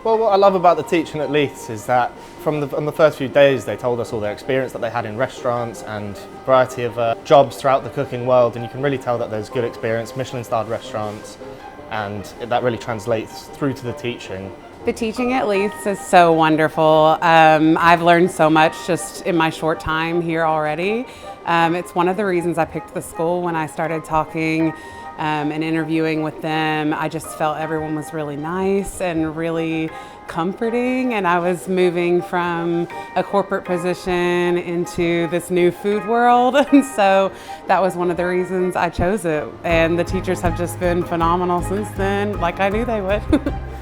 Well, what I love about the teaching at Leiths is that on the first few days they told us all their experience that they had in restaurants and a variety of jobs throughout the cooking world, and you can really tell that there's good experience, Michelin-starred restaurants, and that really translates through to the teaching. The teaching at Leiths is so wonderful. I've learned so much just in my short time here already. It's one of the reasons I picked the school. When I started talking and interviewing with them, I just felt everyone was really nice and really comforting, and I was moving from a corporate position into this new food world, and so that was one of the reasons I chose it. And the teachers have just been phenomenal since then, like I knew they would.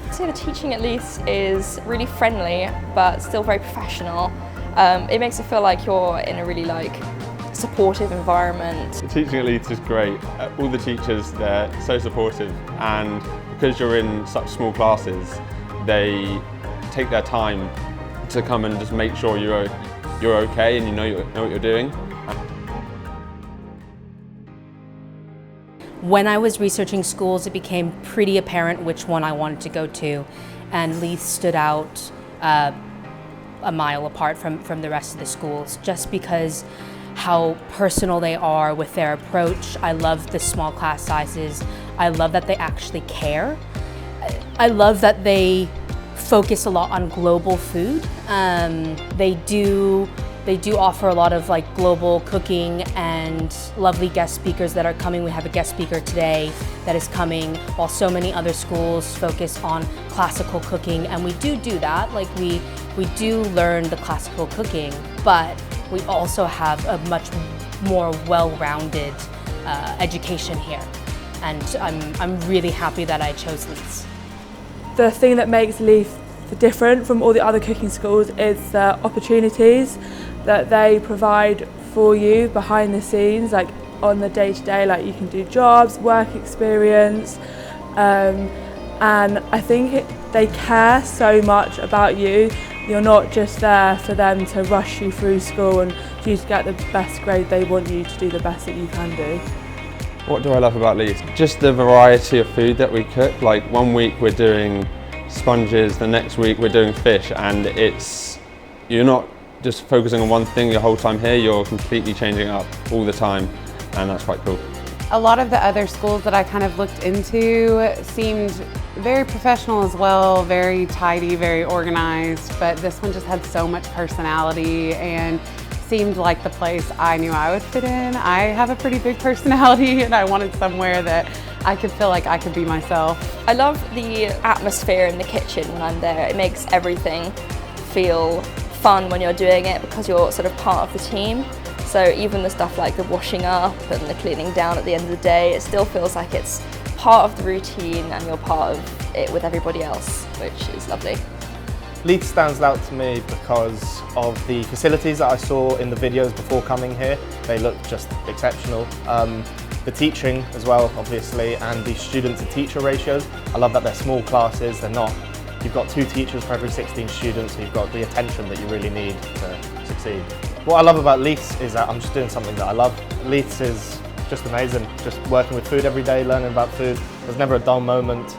I'd say the teaching at Leiths is really friendly, but still very professional. It makes it feel like you're in a really supportive environment. The teaching at Leiths is great. All the teachers, they're so supportive, and because you're in such small classes, they take their time to come and just make sure you're okay and you know what you're doing. When I was researching schools, it became pretty apparent which one I wanted to go to, and Leiths stood out a mile apart from the rest of the schools, just because how personal they are with their approach. I love the small class sizes. I love that they actually care. I love that they focus a lot on global food. They do offer a lot of global cooking and lovely guest speakers that are coming. We have a guest speaker today that is coming, while so many other schools focus on classical cooking, and we do that. We do learn the classical cooking, but we also have a much more well-rounded education here, and I'm really happy that I chose Leiths. The thing that makes Leiths different from all the other cooking schools is the opportunities that they provide for you behind the scenes, on the day-to-day, you can do jobs, work experience, and I think they care so much about you. You're not just there for them to rush you through school and for you to get the best grade. They want you to do the best that you can do. What do I love about Leiths? Just the variety of food that we cook. One week we're doing sponges, the next week we're doing fish, and you're not just focusing on one thing your whole time here, you're completely changing up all the time, and that's quite cool. A lot of the other schools that I kind of looked into seemed very professional as well, very tidy, very organized, but this one just had so much personality and seemed like the place I knew I would fit in. I have a pretty big personality, and I wanted somewhere that I could feel like I could be myself. I love the atmosphere in the kitchen when I'm there. It makes everything feel fun when you're doing it because you're sort of part of the team. So even the stuff like the washing up and the cleaning down at the end of the day, it still feels like it's part of the routine and you're part of it with everybody else, which is lovely. Leiths stands out to me because of the facilities that I saw in the videos before coming here. They look just exceptional. The teaching as well, obviously, and the student-to-teacher ratios. I love that they're small classes. You've got 2 teachers for every 16 students, so you've got the attention that you really need to succeed. What I love about Leiths is that I'm just doing something that I love. Leiths is just amazing, just working with food every day, learning about food. There's never a dull moment.